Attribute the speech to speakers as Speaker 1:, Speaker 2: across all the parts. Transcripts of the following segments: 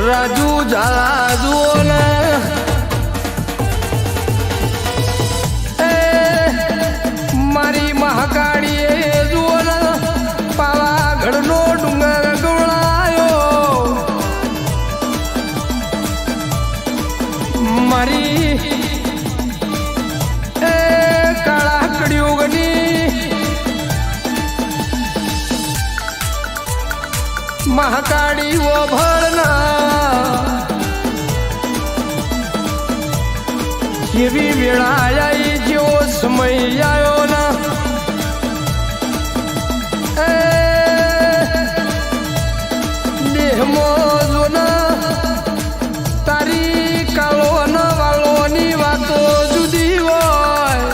Speaker 1: રાજુ ઝાલા જુઓ ને મારી મહાકાળીએ જુઓ ને પાવાગઢનો ડુંગર ગવડાયો મારી કાળા કળિયુગની મહાકાળી ઓભળના એવી વેળા આવી જેવો સમય આવ્યો ના દેહમો જોના તારી કાળો ન વાળોની વાતો જુદી હોય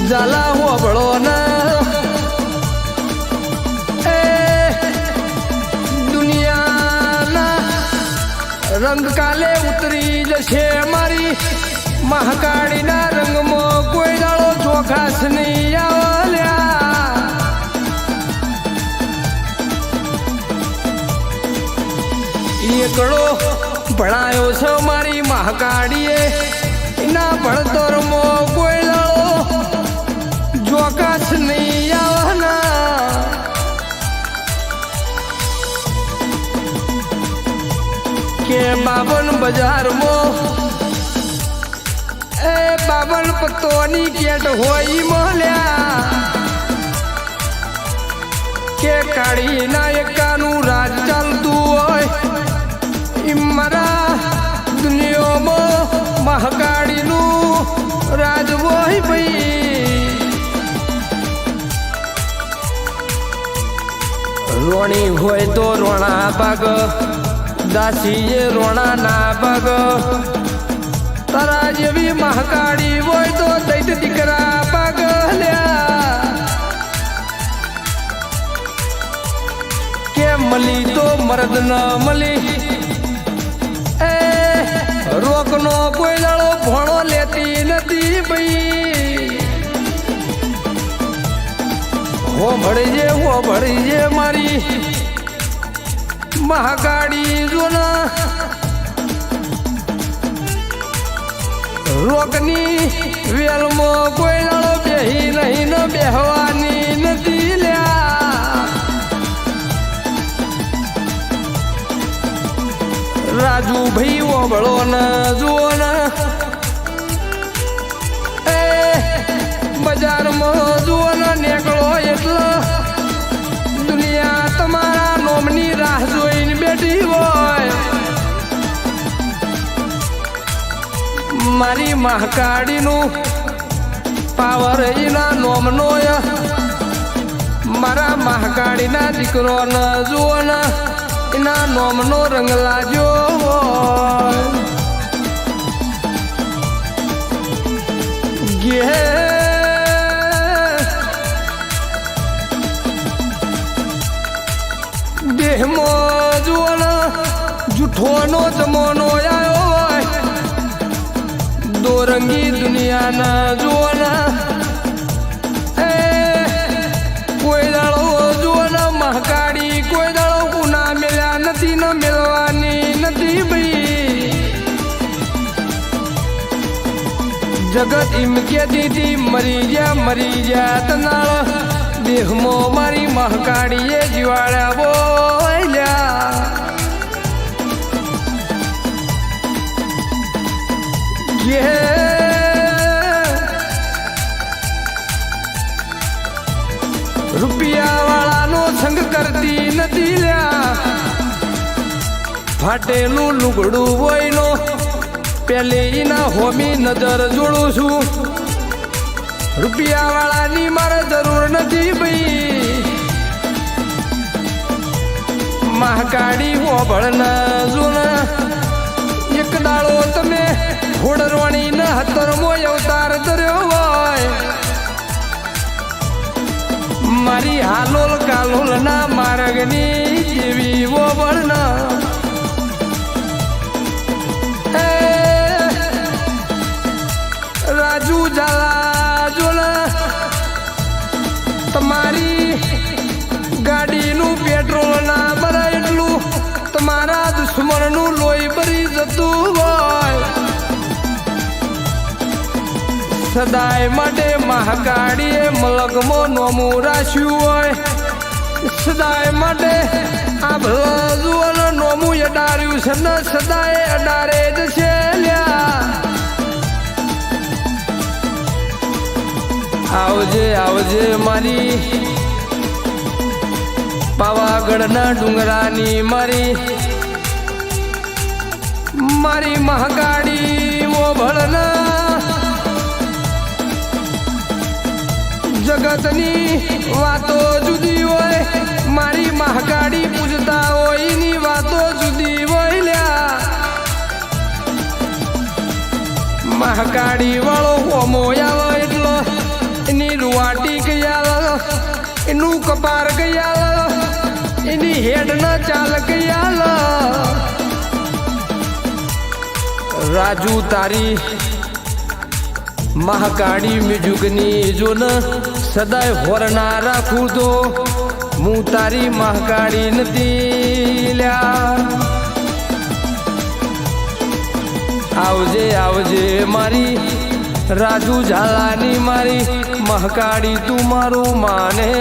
Speaker 1: ઝાલા હોબળો ના રંગ કાલે ઉતરી જશે મારી મહાકાળીના રંગમાં કોઈ દાડો ચોખાસ નહીં આવ્યા એકડો ભણાયો છે મારી મહાકાળીએ એના ભણતરમાં કોઈ દાડો ચોખાસ નહીં આવવાના કે બાબન બજારમાં બાબન પત્તોની કેટ હોય મળ્યા કે કાળીના એકાનું રાજ ચાલતું હોય મારા દુનિયામાં મહાકાળીનું રાજ હોય ભાઈ રોણી હોય તો રોણા ભાગ દાસીએ રોણા ના પગ તારા જેવી મહાકાળી હોય તો દૈત દીકરા પગ લ્યા કે મળી તો મરદ ન મળી રોકનો કોઈ દાડો ભણો લેતી નથી ભાઈ હો ભળી જે મારી મહાકાળી જોના રોકની વેલમાં કોઈ દાડો બેહી નહીં ન બેહવાની નથી લ્યા રાજુ ભાઈ ઓબળો ન જુઓ ને બજારમાં જુઓ ને નીકળો એટલે દુનિયા તમારા નોમની રાહ જોઈને બેઠી હોય મારી મહાકાળીનું પાવર એના નોમનો મારા મહાકાળીના દીકરો ન જુઓ ને એના નોમનો રંગ લાગ્યો હોય દેહમો જુઓ ને જૂઠોનો જમાનો આવ્યો હોય દોરંગી દુનિયાના જુઓ ને કોઈ દાડો જુઓ ને મહાકાળી કોઈ દાડો ગુના મેળ્યા નથી ને મેળવાની નથી ભાઈ જગત એમ કેતી હતી મરી ગયા તનાળ દેહમો મારી મહાકાળીએ જીવાડ્યા બોલ્યા રૂપિયા વાળાનો સંગ કરતી નથી લ્યા ફાટેલું લુગડું હોય નો પેલે એના હોમી નજર જોડું છું રૂપિયા વાળાની મારે જરૂર નથી ભાઈ મહાકાળી હોબળ ના જૂના એક દાડો તમે ઘોડરવાણી ના હતરમો અવતાર ધર્યો હોય મારી હાલોલ કાલોલ ના માર્ગની જેવી હોબળ ના રાજુ ઝાલા જોલા તમારી ગાડીનું પેટ્રોલ ના ભરાય એટલું તમારા દુશ્મનનું લોહી ભરી જતું હોય સદાય માટે મહાકાળીએ મલકમાં નોમું રાખ્યું હોય સદાય માટે આ ભલું નોમું અડાર્યું છે ને સદાય અડારે જ છે લ્યા આવજે આવજે મારી પાવાગઢના ડુંગરાની મારી મહાકાળી ઓ ભળના જગતની વાતો જુદી હોય મારી મહાકાળી પૂજતા હોય એની વાતો જુદી હોય લ્યા મહાકાળી વાળો હોમો આવે એટલો એની રૂવાટી ગયાલ એનું કપાર ગયાલ એની હેડ ન ચાલ ગયાલ રાજુ તારી મહાકાળી મ્યુઝિકની જો ન સદાય હોરના રાખું તો હું તારી મહાકાળી નથી લ્યા આવજે આવજે મારી રાજુ ઝાલાની મારી મહાકાળી તું મારું માને